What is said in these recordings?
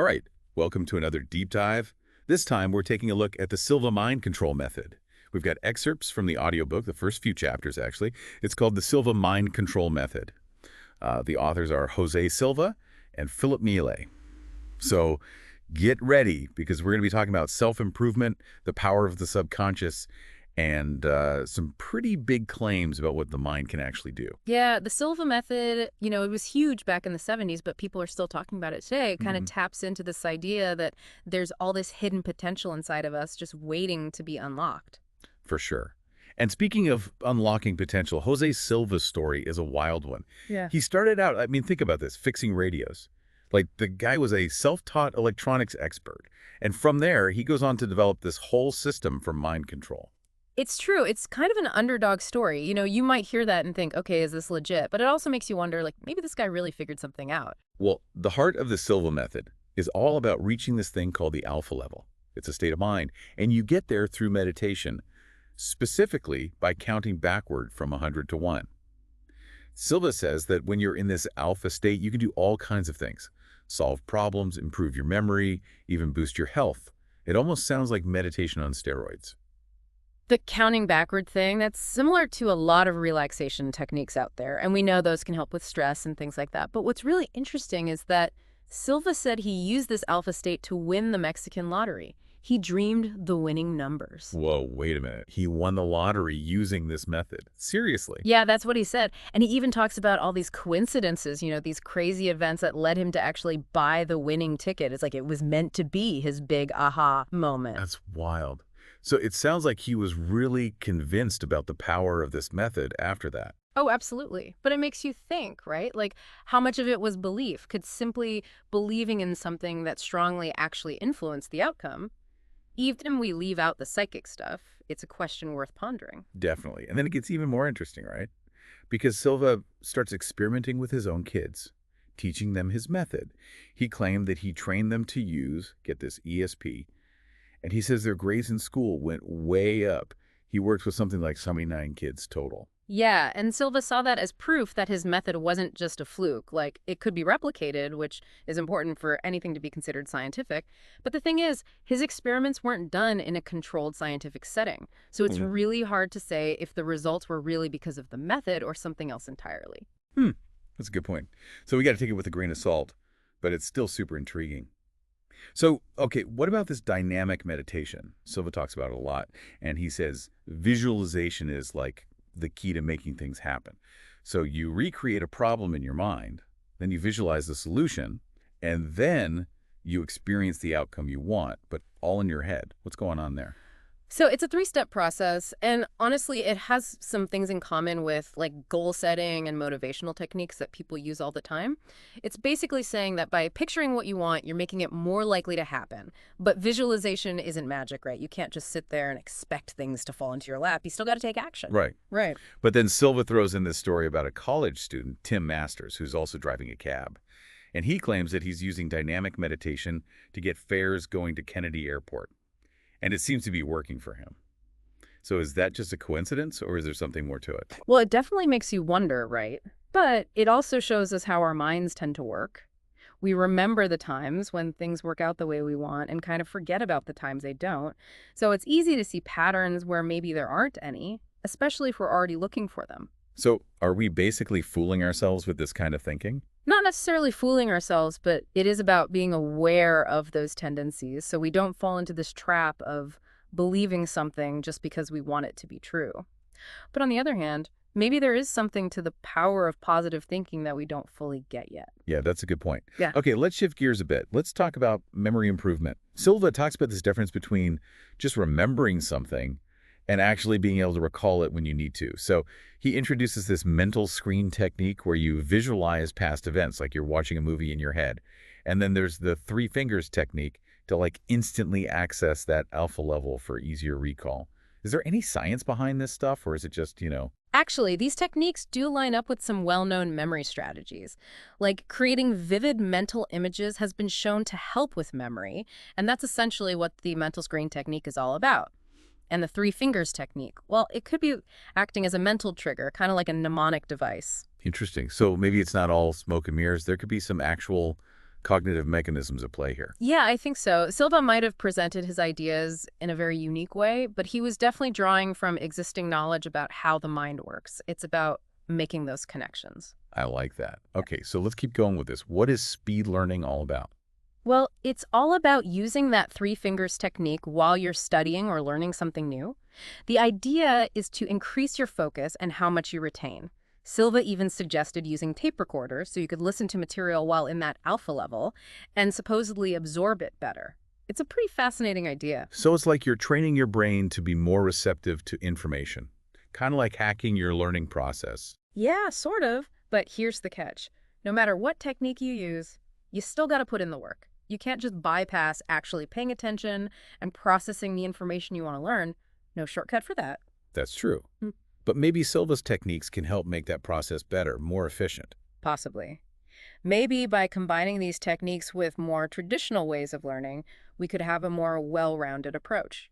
All right, welcome to another deep dive. This time we're taking a look at the Silva mind control method. We've got excerpts from the audiobook, the first few chapters actually. It's called the Silva mind control method. The authors are José Silva and Philip Miele. So get ready because we're going to be talking about self-improvement, the power of the subconscious, and some pretty big claims about what the mind can actually do. Yeah, the Silva method, it was huge back in the 70s, but people are still talking about it today. It kind of taps into this idea that there's all this hidden potential inside of us just waiting to be unlocked. For sure. And speaking of unlocking potential, José Silva's story is a wild one. Yeah. He started out, think about this, fixing radios. Like, the guy was a self-taught electronics expert. And from there, he goes on to develop this whole system for mind control. It's true. It's kind of an underdog story. You might hear that and think, okay, is this legit? But it also makes you wonder, like, maybe this guy really figured something out. Well, the heart of the Silva method is all about reaching this thing called the alpha level. It's a state of mind, and you get there through meditation, specifically by counting backward from 100 to 1. Silva says that when you're in this alpha state, you can do all kinds of things. Solve problems, improve your memory, even boost your health. It almost sounds like meditation on steroids. The counting backward thing, that's similar to a lot of relaxation techniques out there. And we know those can help with stress and things like that. But what's really interesting is that Silva said he used this alpha state to win the Mexican lottery. He dreamed the winning numbers. Whoa, wait a minute. He won the lottery using this method. Seriously? Yeah, that's what he said. And he even talks about all these coincidences, these crazy events that led him to actually buy the winning ticket. It's like it was meant to be his big aha moment. That's wild. So it sounds like he was really convinced about the power of this method after that. Oh, absolutely. But it makes you think, right? Like, how much of it was belief? Could simply believing in something that strongly actually influence the outcome? Even if we leave out the psychic stuff, it's a question worth pondering. Definitely. And then it gets even more interesting, right? Because Silva starts experimenting with his own kids, teaching them his method. He claimed that he trained them to use, get this, ESP, and he says their grades in school went way up. He worked with something like 79 kids total. Yeah, and Silva saw that as proof that his method wasn't just a fluke. Like, it could be replicated, which is important for anything to be considered scientific. But the thing is, his experiments weren't done in a controlled scientific setting. So it's really hard to say if the results were really because of the method or something else entirely. That's a good point. So we got to take it with a grain of salt, but it's still super intriguing. So, okay, what about this dynamic meditation? Silva talks about it a lot, and he says visualization is like the key to making things happen. So you recreate a problem in your mind, then you visualize the solution, and then you experience the outcome you want, but all in your head. What's going on there? So it's a three-step process, and honestly, it has some things in common with like goal setting and motivational techniques that people use all the time. It's basically saying that by picturing what you want, you're making it more likely to happen. But visualization isn't magic, right? You can't just sit there and expect things to fall into your lap. You still got to take action. Right. Right. But then Silva throws in this story about a college student, Tim Masters, who's also driving a cab. And he claims that he's using dynamic meditation to get fares going to Kennedy Airport. And it seems to be working for him. So is that just a coincidence, or is there something more to it? Well, it definitely makes you wonder, right? But it also shows us how our minds tend to work. We remember the times when things work out the way we want and kind of forget about the times they don't. So it's easy to see patterns where maybe there aren't any, especially if we're already looking for them. So are we basically fooling ourselves with this kind of thinking? Not necessarily fooling ourselves, but it is about being aware of those tendencies so we don't fall into this trap of believing something just because we want it to be true. But on the other hand, maybe there is something to the power of positive thinking that we don't fully get yet. Yeah, that's a good point. Yeah. Okay, let's shift gears a bit. Let's talk about memory improvement. Silva talks about this difference between just remembering something and actually being able to recall it when you need to. So he introduces this mental screen technique where you visualize past events, like you're watching a movie in your head. And then there's the 3 fingers technique to like instantly access that alpha level for easier recall. Is there any science behind this stuff, or is it just, Actually, these techniques do line up with some well-known memory strategies. Like creating vivid mental images has been shown to help with memory, and that's essentially what the mental screen technique is all about. And the 3 fingers technique, well, it could be acting as a mental trigger, kind of like a mnemonic device. Interesting. So maybe it's not all smoke and mirrors. There could be some actual cognitive mechanisms at play here. Yeah, I think so. Silva might have presented his ideas in a very unique way, but he was definitely drawing from existing knowledge about how the mind works. It's about making those connections. I like that. Okay, so let's keep going with this. What is speed learning all about? Well, it's all about using that three fingers technique while you're studying or learning something new. The idea is to increase your focus and how much you retain. Silva even suggested using tape recorders so you could listen to material while in that alpha level and supposedly absorb it better. It's a pretty fascinating idea. So it's like you're training your brain to be more receptive to information, kind of like hacking your learning process. Yeah, sort of. But here's the catch. No matter what technique you use, you still got to put in the work. You can't just bypass actually paying attention and processing the information you want to learn. No shortcut for that. That's true. Hmm. But maybe Silva's techniques can help make that process better, more efficient. Possibly. Maybe by combining these techniques with more traditional ways of learning, we could have a more well-rounded approach,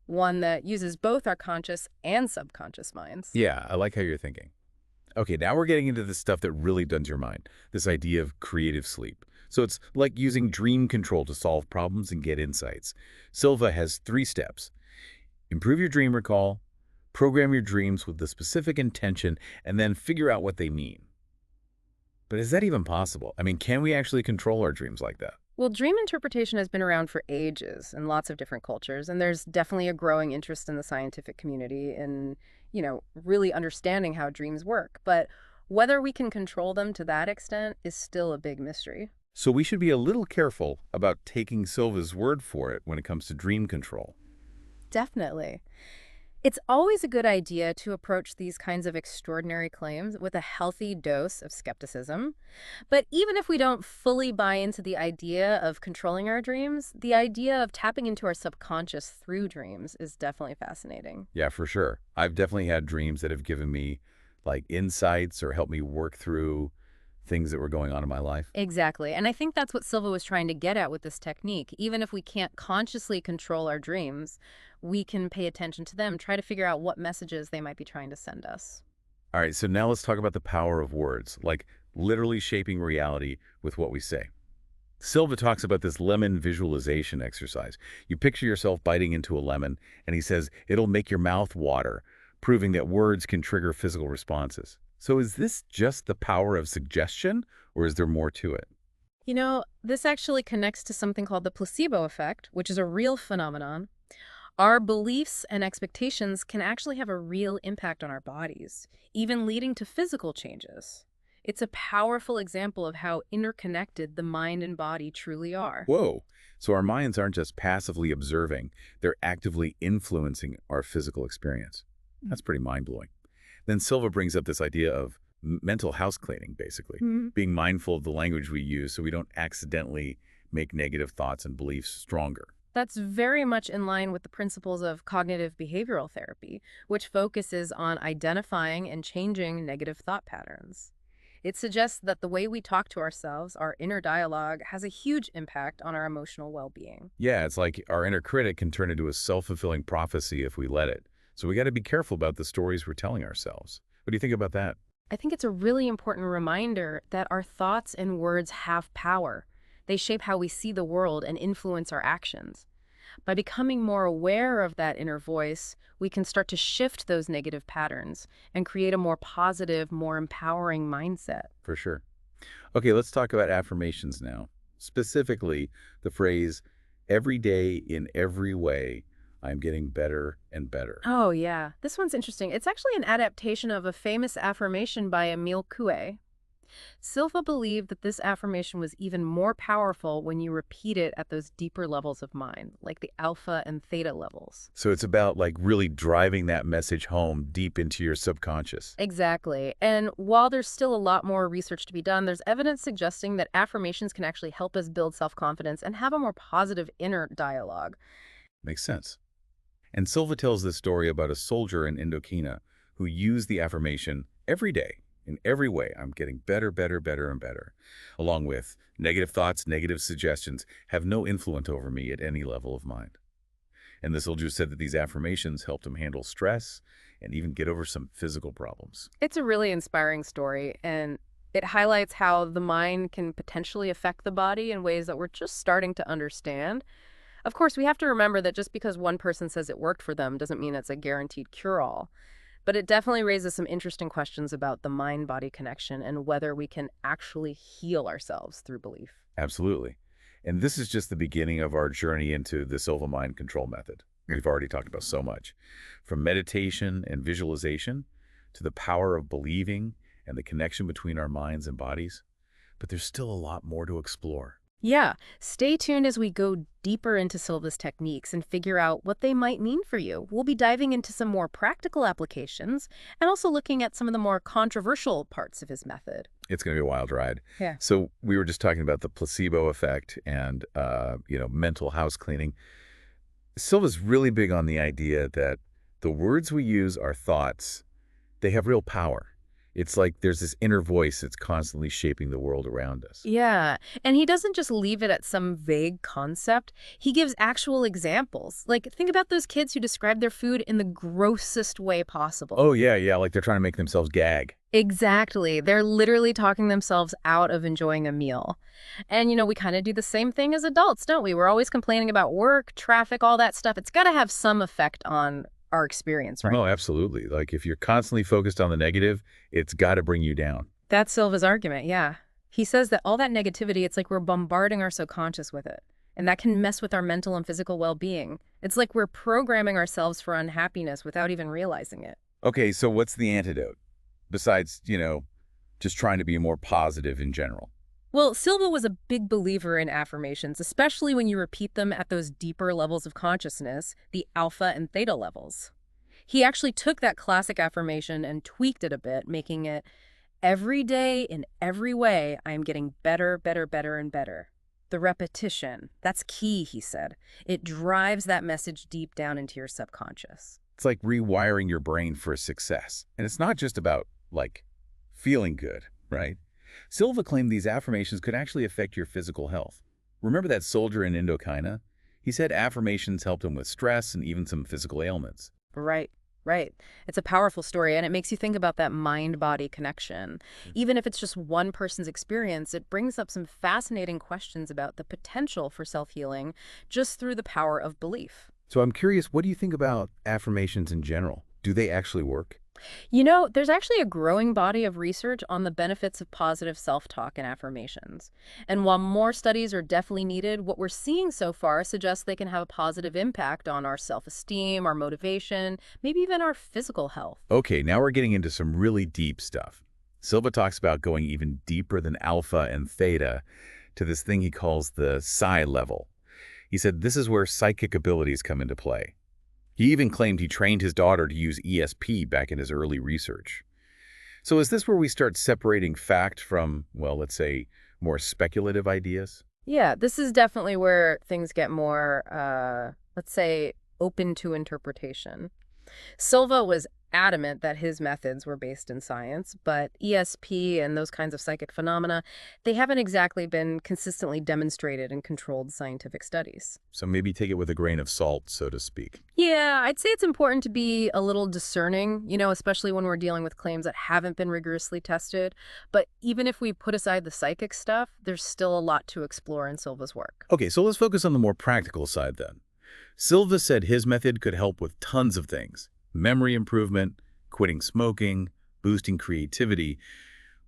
one that uses both our conscious and subconscious minds. Yeah, I like how you're thinking. Okay, now we're getting into the stuff that really duns your mind, this idea of creative sleep. So it's like using dream control to solve problems and get insights. Silva has 3 steps. Improve your dream recall, program your dreams with the specific intention, and then figure out what they mean. But is that even possible? I mean, can we actually control our dreams like that? Well, dream interpretation has been around for ages in lots of different cultures, and there's definitely a growing interest in the scientific community in, really understanding how dreams work. But whether we can control them to that extent is still a big mystery. So we should be a little careful about taking Silva's word for it when it comes to dream control. Definitely. It's always a good idea to approach these kinds of extraordinary claims with a healthy dose of skepticism. But even if we don't fully buy into the idea of controlling our dreams, the idea of tapping into our subconscious through dreams is definitely fascinating. Yeah, for sure. I've definitely had dreams that have given me like insights or helped me work through things that were going on in my life. Exactly. And I think that's what Silva was trying to get at with this technique. Even if we can't consciously control our dreams, we can pay attention to them, try to figure out what messages they might be trying to send us. All right, so now let's talk about the power of words, like literally shaping reality with what we say. Silva talks about this lemon visualization exercise. You picture yourself biting into a lemon, and he says it'll make your mouth water, proving that words can trigger physical responses. So is this just the power of suggestion, or is there more to it? This actually connects to something called the placebo effect, which is a real phenomenon. Our beliefs and expectations can actually have a real impact on our bodies, even leading to physical changes. It's a powerful example of how interconnected the mind and body truly are. Whoa. So our minds aren't just passively observing, they're actively influencing our physical experience. That's pretty mind-blowing. Then Silva brings up this idea of mental house cleaning, basically, Mhm. being mindful of the language we use so we don't accidentally make negative thoughts and beliefs stronger. That's very much in line with the principles of cognitive behavioral therapy, which focuses on identifying and changing negative thought patterns. It suggests that the way we talk to ourselves, our inner dialogue, has a huge impact on our emotional well-being. Yeah, it's like our inner critic can turn into a self-fulfilling prophecy if we let it. So we got to be careful about the stories we're telling ourselves. What do you think about that? I think it's a really important reminder that our thoughts and words have power. They shape how we see the world and influence our actions. By becoming more aware of that inner voice, we can start to shift those negative patterns and create a more positive, more empowering mindset. For sure. Okay, let's talk about affirmations now. Specifically, the phrase, every day in every way, I'm getting better and better. Oh, yeah. This one's interesting. It's actually an adaptation of a famous affirmation by Emile Coué. Silva believed that this affirmation was even more powerful when you repeat it at those deeper levels of mind, like the alpha and theta levels. So it's about like really driving that message home deep into your subconscious. Exactly. And while there's still a lot more research to be done, there's evidence suggesting that affirmations can actually help us build self-confidence and have a more positive inner dialogue. Makes sense. And Silva tells this story about a soldier in Indochina who used the affirmation every day. In every way, I'm getting better, better, better, and better. Along with negative thoughts, negative suggestions have no influence over me at any level of mind. And the soldier said that these affirmations helped him handle stress and even get over some physical problems. It's a really inspiring story, and It highlights how the mind can potentially affect the body in ways that we're just starting to understand. Of course, we have to remember that just because one person says it worked for them doesn't mean it's a guaranteed cure-all. But it definitely raises some interesting questions about the mind-body connection and whether we can actually heal ourselves through belief. Absolutely. And this is just the beginning of our journey into the Silva mind control method. We've already talked about so much, from meditation and visualization to the power of believing and the connection between our minds and bodies. But there's still a lot more to explore. Yeah, stay tuned as we go deeper into Silva's techniques and figure out what they might mean for you. We'll be diving into some more practical applications and also looking at some of the more controversial parts of his method. It's going to be a wild ride. Yeah. So we were just talking about the placebo effect and, mental house cleaning. Silva's really big on the idea that the words we use are thoughts. They have real power. It's like there's this inner voice that's constantly shaping the world around us. Yeah, and he doesn't just leave it at some vague concept. He gives actual examples. Like, think about those kids who describe their food in the grossest way possible. Oh, yeah, like they're trying to make themselves gag. Exactly. They're literally talking themselves out of enjoying a meal. And, we kind of do the same thing as adults, don't we? We're always complaining about work, traffic, all that stuff. It's got to have some effect on our experience, right? Oh, absolutely. Like if you're constantly focused on the negative, it's got to bring you down. That's Silva's argument, yeah. He says that all that negativity, it's like we're bombarding our subconscious with it. And that can mess with our mental and physical well-being. It's like we're programming ourselves for unhappiness without even realizing it. Okay, so what's the antidote? Besides, just trying to be more positive in general. Well, Silva was a big believer in affirmations, especially when you repeat them at those deeper levels of consciousness, the alpha and theta levels. He actually took that classic affirmation and tweaked it a bit, making it, every day, in every way, I am getting better, better, better, and better. The repetition, that's key, he said. It drives that message deep down into your subconscious. It's like rewiring your brain for success. And it's not just about, feeling good, right? Silva claimed these affirmations could actually affect your physical health. Remember that soldier in Indochina? He said affirmations helped him with stress and even some physical ailments. Right. It's a powerful story, and it makes you think about that mind-body connection. Even if it's just one person's experience, it brings up some fascinating questions about the potential for self-healing just through the power of belief. So I'm curious, what do you think about affirmations in general? Do they actually work? There's actually a growing body of research on the benefits of positive self-talk and affirmations. And while more studies are definitely needed, what we're seeing so far suggests they can have a positive impact on our self-esteem, our motivation, maybe even our physical health. Okay, now we're getting into some really deep stuff. Silva talks about going even deeper than alpha and theta to this thing he calls the psi level. He said this is where psychic abilities come into play. He even claimed he trained his daughter to use ESP back in his early research. So is this where we start separating fact from, let's say, more speculative ideas? Yeah, this is definitely where things get more, let's say, open to interpretation. Silva was adamant that his methods were based in science, but ESP and those kinds of psychic phenomena, they haven't exactly been consistently demonstrated in controlled scientific studies. So maybe take it with a grain of salt, so to speak. Yeah, I'd say it's important to be a little discerning, especially when we're dealing with claims that haven't been rigorously tested. But even if we put aside the psychic stuff, there's still a lot to explore in Silva's work. Okay, so let's focus on the more practical side then. Silva said his method could help with tons of things. Memory improvement, quitting smoking, boosting creativity.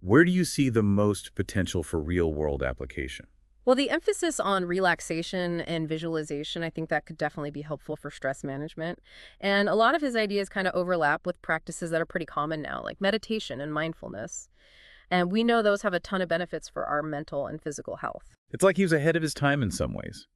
Where do you see the most potential for real-world application? Well, the emphasis on relaxation and visualization, I think that could definitely be helpful for stress management. And a lot of his ideas kind of overlap with practices that are pretty common now, like meditation and mindfulness. And we know those have a ton of benefits for our mental and physical health. It's like he was ahead of his time in some ways.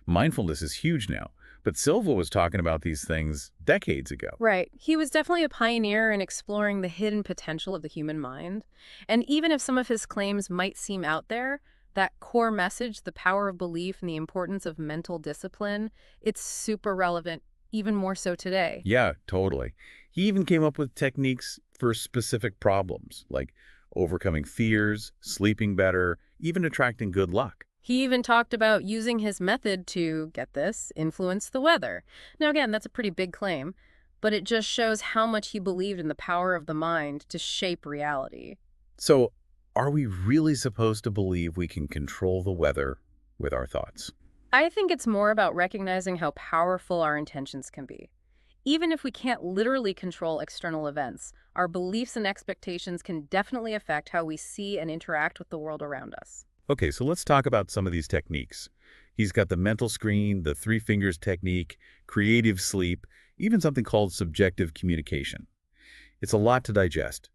Mindfulness is huge now, but Silva was talking about these things decades ago. Right. He was definitely a pioneer in exploring the hidden potential of the human mind. And even if some of his claims might seem out there, that core message, the power of belief and the importance of mental discipline, it's super relevant, even more so today. Yeah, totally. He even came up with techniques for specific problems, like overcoming fears, sleeping better, even attracting good luck. He even talked about using his method to, get this, influence the weather. Now, again, that's a pretty big claim, but it just shows how much he believed in the power of the mind to shape reality. So Are we really supposed to believe we can control the weather with our thoughts? I think it's more about recognizing how powerful our intentions can be. Even if we can't literally control external events, our beliefs and expectations can definitely affect how we see and interact with the world around us. Okay, so let's talk about some of these techniques. He's got the mental screen, the three fingers technique, creative sleep, even something called subjective communication. It's a lot to digest.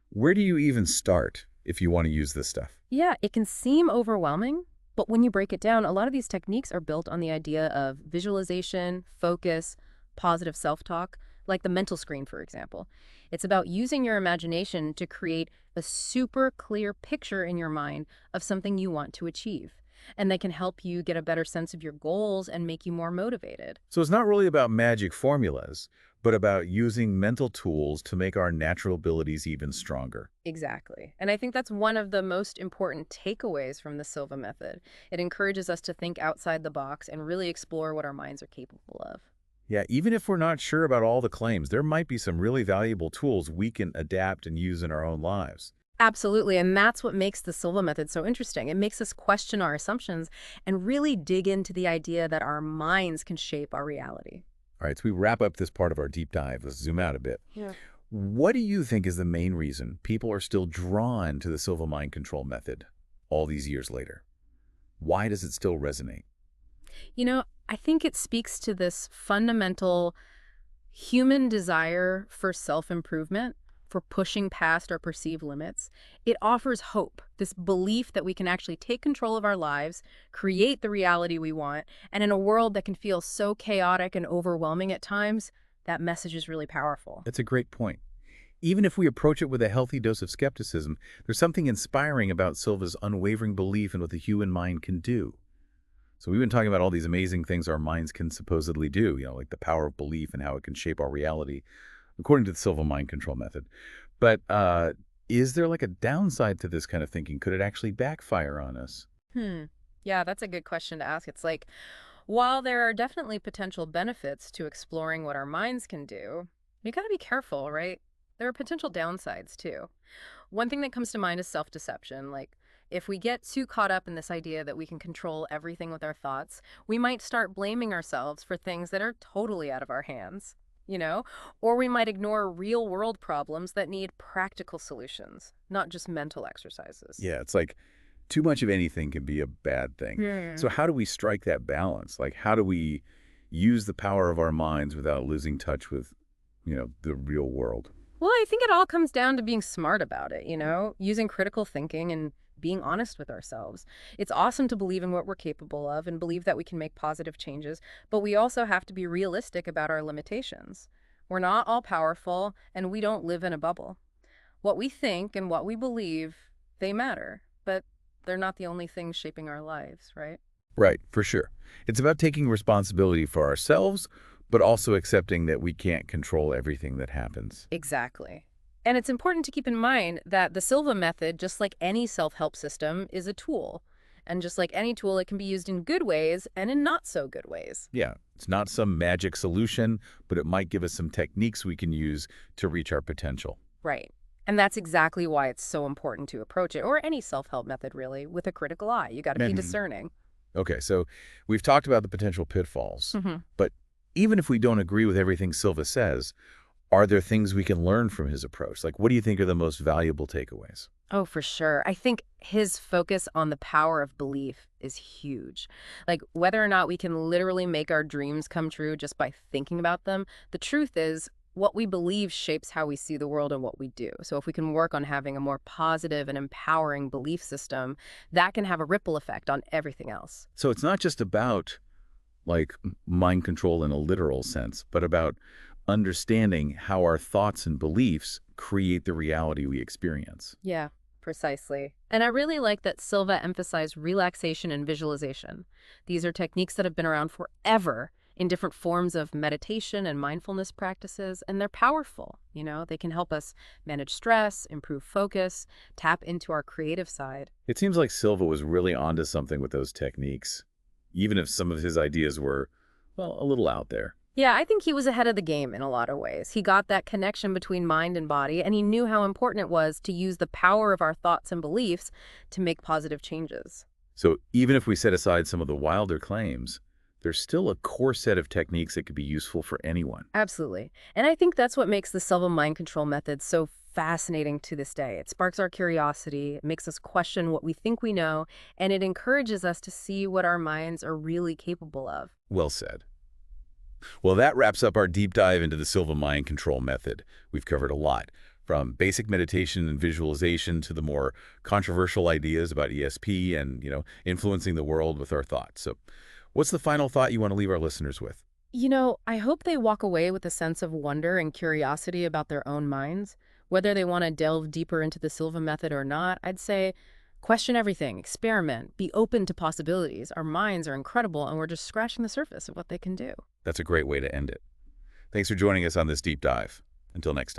Where do you even start if you want to use this stuff? Yeah, it can seem overwhelming, but when you break it down, a lot of these techniques are built on the idea of visualization, focus, positive self-talk, like the mental screen, for example. It's about using your imagination to create a super clear picture in your mind of something you want to achieve. And they can help you get a better sense of your goals and make you more motivated. So it's not really about magic formulas, but about using mental tools to make our natural abilities even stronger. Exactly. And I think that's one of the most important takeaways from the Silva method. It encourages us to think outside the box and really explore what our minds are capable of. Yeah, even if we're not sure about all the claims, there might be some really valuable tools we can adapt and use in our own lives. Absolutely. And that's what makes the Silva method so interesting. It makes us question our assumptions and really dig into the idea that our minds can shape our reality. All right, so we wrap up this part of our deep dive. Let's zoom out a bit. Yeah. What do you think is the main reason people are still drawn to the Silva mind control method all these years later? Why does it still resonate? I think it speaks to this fundamental human desire for self-improvement, for pushing past our perceived limits. It offers hope, this belief that we can actually take control of our lives, create the reality we want, and in a world that can feel so chaotic and overwhelming at times, that message is really powerful. That's a great point. Even if we approach it with a healthy dose of skepticism, there's something inspiring about Silva's unwavering belief in what the human mind can do. So we've been talking about all these amazing things our minds can supposedly do, like the power of belief and how it can shape our reality, according to the Silva mind control method. But is there like a downside to this kind of thinking? Could it actually backfire on us? Hmm. Yeah, that's a good question to ask. It's like, while there are definitely potential benefits to exploring what our minds can do, you got to be careful, right? There are potential downsides too. One thing that comes to mind is self-deception. Like, if we get too caught up in this idea that we can control everything with our thoughts, we might start blaming ourselves for things that are totally out of our hands, you know? Or we might ignore real-world problems that need practical solutions, not just mental exercises. Yeah, it's like too much of anything can be a bad thing. Hmm. So how do we strike that balance? Like, how do we use the power of our minds without losing touch with, the real world? Well, I think it all comes down to being smart about it, using critical thinking and being honest with ourselves. It's awesome to believe in what we're capable of and believe that we can make positive changes, but we also have to be realistic about our limitations. We're not all powerful, and we don't live in a bubble. What we think and what we believe, they matter, but they're not the only things shaping our lives, right? Right, for sure. It's about taking responsibility for ourselves, but also accepting that we can't control everything that happens. Exactly. And it's important to keep in mind that the Silva method, just like any self-help system, is a tool. And just like any tool, it can be used in good ways and in not so good ways. Yeah, it's not some magic solution, but it might give us some techniques we can use to reach our potential. Right. And that's exactly why it's so important to approach it, or any self-help method really, with a critical eye. You got to be Mhm. discerning. Okay, so we've talked about the potential pitfalls, Hmm. but even if we don't agree with everything Silva says, are there things we can learn from his approach? Like, what do you think are the most valuable takeaways? Oh, for sure. I think his focus on the power of belief is huge. Like, whether or not we can literally make our dreams come true just by thinking about them, the truth is, what we believe shapes how we see the world and what we do. So if we can work on having a more positive and empowering belief system, that can have a ripple effect on everything else. So it's not just about, like, mind control in a literal sense, but about understanding how our thoughts and beliefs create the reality we experience. Yeah, precisely. And I really like that Silva emphasized relaxation and visualization. These are techniques that have been around forever in different forms of meditation and mindfulness practices, and they're powerful. They can help us manage stress, improve focus, tap into our creative side. It seems like Silva was really onto something with those techniques, even if some of his ideas were, well, a little out there. Yeah, I think he was ahead of the game in a lot of ways. He got that connection between mind and body, and he knew how important it was to use the power of our thoughts and beliefs to make positive changes. So even if we set aside some of the wilder claims, there's still a core set of techniques that could be useful for anyone. Absolutely. And I think that's what makes the Silva mind control method so fascinating to this day. It sparks our curiosity, it makes us question what we think we know, and it encourages us to see what our minds are really capable of. Well said. Well, that wraps up our deep dive into the Silva mind control method. We've covered a lot, from basic meditation and visualization to the more controversial ideas about ESP and, influencing the world with our thoughts. So what's the final thought you want to leave our listeners with? I hope they walk away with a sense of wonder and curiosity about their own minds. Whether they want to delve deeper into the Silva method or not, I'd say question everything, experiment, be open to possibilities. Our minds are incredible, and we're just scratching the surface of what they can do. That's a great way to end it. Thanks for joining us on this deep dive. Until next time.